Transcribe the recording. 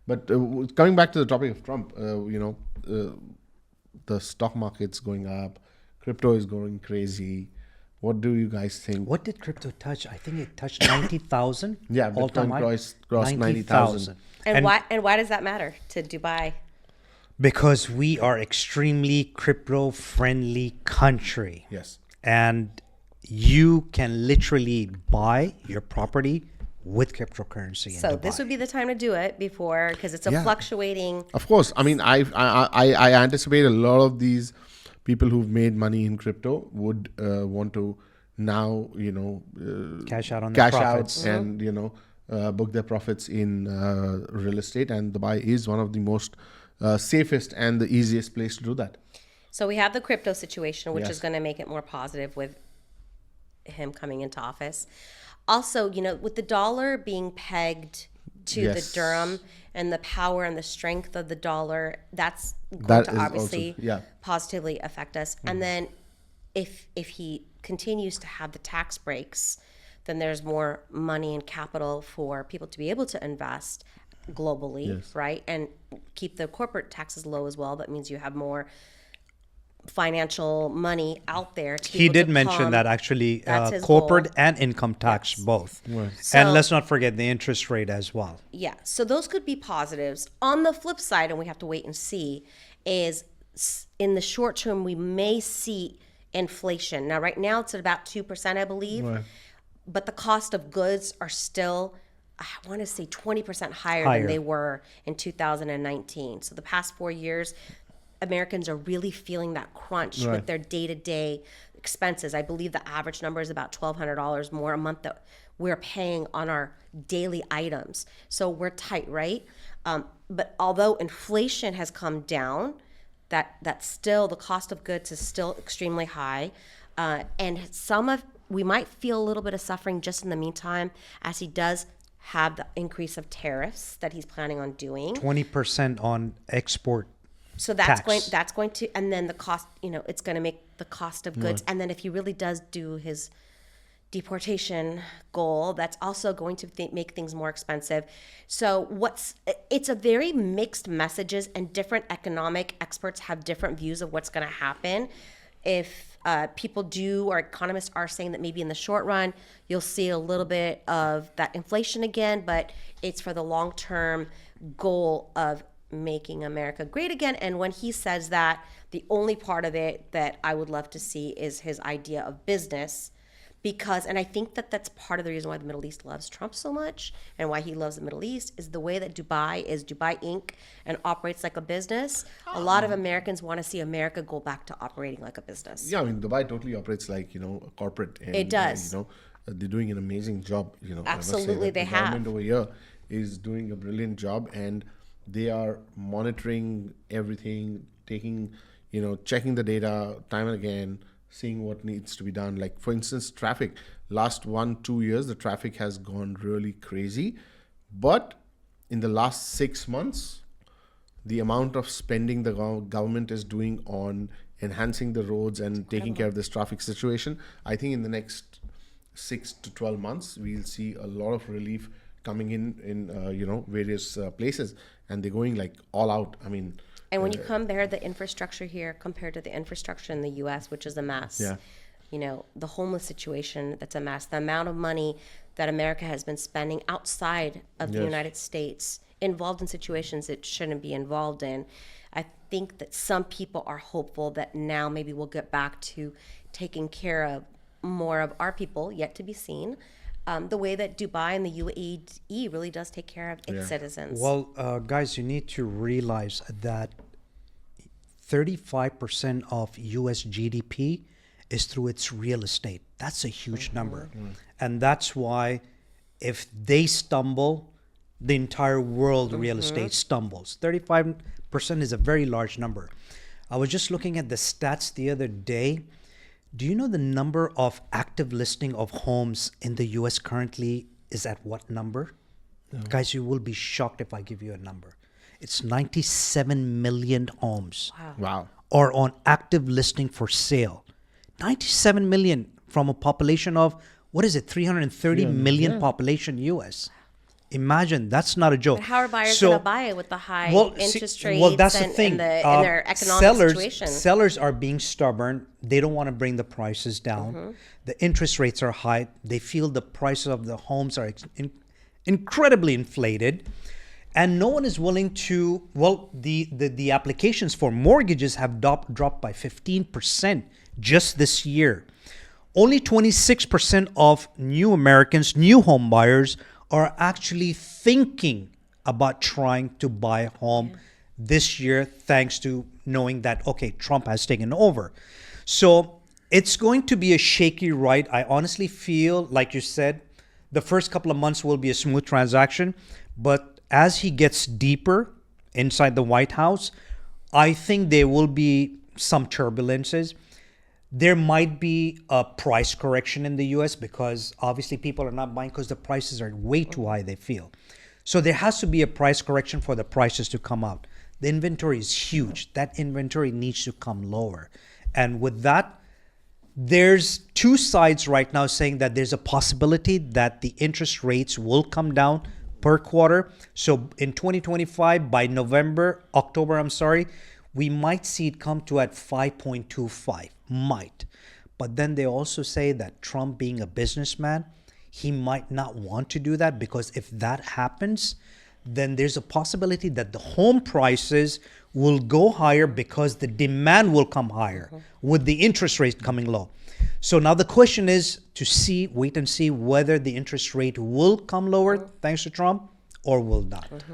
But coming back to the topic of Trump, the stock market's going up, crypto is going crazy. What do you guys think? What did crypto touch? I think it touched 90,000. Yeah, all-time Bitcoin high. crossed 90,000. And why does that matter to Dubai? Because we are extremely crypto-friendly country. Yes. And you can literally buy your property with cryptocurrency in So Dubai. this would be the time to do it before, because it's a Yeah. fluctuating. Of course. I mean, I anticipate a lot of these people who've made money in crypto would want to now, Cash out on the cash profits. out and, book their profits in real estate. And Dubai is one of the most safest and the easiest place to do that. So we have the crypto situation, which Yes. is going to make it more positive with him coming into office. Also, with the dollar being pegged to Yes. the dirham and the power and the strength of the dollar, that's going That to is obviously also- yeah. positively affect us. And then if he continues to have the tax breaks, then there's more money and capital for people to be able to invest globally, Yes. right? And keep the corporate taxes low as well. That means you have more financial money out there to be He able did to mention come. that actually That's his corporate goal. and income tax both. So- And let's not forget the interest rate as well. Yeah, so those could be positives. On the flip side, and we have to wait and see, is in the short term we may see inflation. Now, right now it's at about 2%, I believe, Right. but the cost of goods are still, I want to say, 20% higher Higher. than they were in 2019. So the past 4 years, Americans are really feeling that crunch Right. with their day-to-day expenses. I believe the average number is about $1,200 more a month that we're paying on our daily items. So we're tight, right? But although inflation has come down, that still the cost of goods is still extremely high, and we might feel a little bit of suffering just in the meantime as he does have the increase of tariffs that he's planning on doing. 20% on export. So that's tax. going to, and then the cost, it's going to make the cost of goods. And then if he really does do his deportation goal, that's also going to make things more expensive. So it's a very mixed messages, and different economic experts have different views of what's going to happen. If people do, or economists are saying that maybe in the short run, you'll see a little bit of that inflation again, but it's for the long-term goal of making America great again. And when he says that, the only part of it that I would love to see is his idea of business, because, and I think that that's part of the reason why the Middle East loves Trump so much, and why he loves the Middle East, is the way that Dubai is Dubai Inc. and operates like a business. A lot of Americans want to see America go back to operating like a business. Yeah, I mean, Dubai totally operates like, a corporate. And, It does. They're doing an amazing job. I must say Absolutely, that they the government have. over here is doing a brilliant job, and they are monitoring everything, checking the data time and again, seeing what needs to be done. Like, for instance, traffic. Last 1-2 years, the traffic has gone really crazy. But in the last 6 months, the amount of spending the government is doing on enhancing the roads and taking care of this traffic situation, I think in the next 6 to 12 months, we'll see a lot of relief coming in various places, and they're going like all out. I mean, And when you compare the infrastructure here compared to the infrastructure in the U.S., which is a mess, Yeah. the homeless situation, that's a mess. The amount of money that America has been spending outside of the Yes. United States, involved in situations it shouldn't be involved in. I think that some people are hopeful that now maybe we'll get back to taking care of more of our people, yet to be seen. The way that Dubai and the UAE really does take care of its citizens. Well, guys, you need to realize that 35% of US GDP is through its real estate. That's a huge number. And that's why if they stumble, the entire world real estate stumbles. 35% is a very large number. I was just looking at the stats the other day. Do you know the number of active listing of homes in the US currently is at what number? Guys, you will be shocked if I give you a number. It's 97 million homes wow. are on active listing for sale. 97 million from a population of, what is it, 330 million yeah. population US. Imagine, that's not a joke. But how are buyers So- going to buy it with the high interest rates well, that's the and, thing. and their economic situation? Sellers are being stubborn. They don't want to bring the prices down. Mm-hmm. The interest rates are high. They feel the prices of the homes are incredibly inflated. And no one is willing to, well, the applications for mortgages have dropped by 15% just this year. Only 26% of new Americans, new home buyers, are actually thinking about trying to buy a home this year, thanks to knowing that, okay, Trump has taken over. So it's going to be a shaky ride. I honestly feel, like you said, the first couple of months will be a smooth transaction, but as he gets deeper inside the White House, I think there will be some turbulences. There might be a price correction in the US because obviously people are not buying because the prices are way too high, they feel. So there has to be a price correction for the prices to come out. The inventory is huge. That inventory needs to come lower. And with that, there's two sides right now saying that there's a possibility that the interest rates will come down per quarter. So in 2025, by October, we might see it come to at 5.25, might. But then they also say that Trump, being a businessman, he might not want to do that, because if that happens, then there's a possibility that the home prices will go higher because the demand will come higher with the interest rate coming low. So now the question is to wait and see whether the interest rate will come lower thanks to Trump or will not.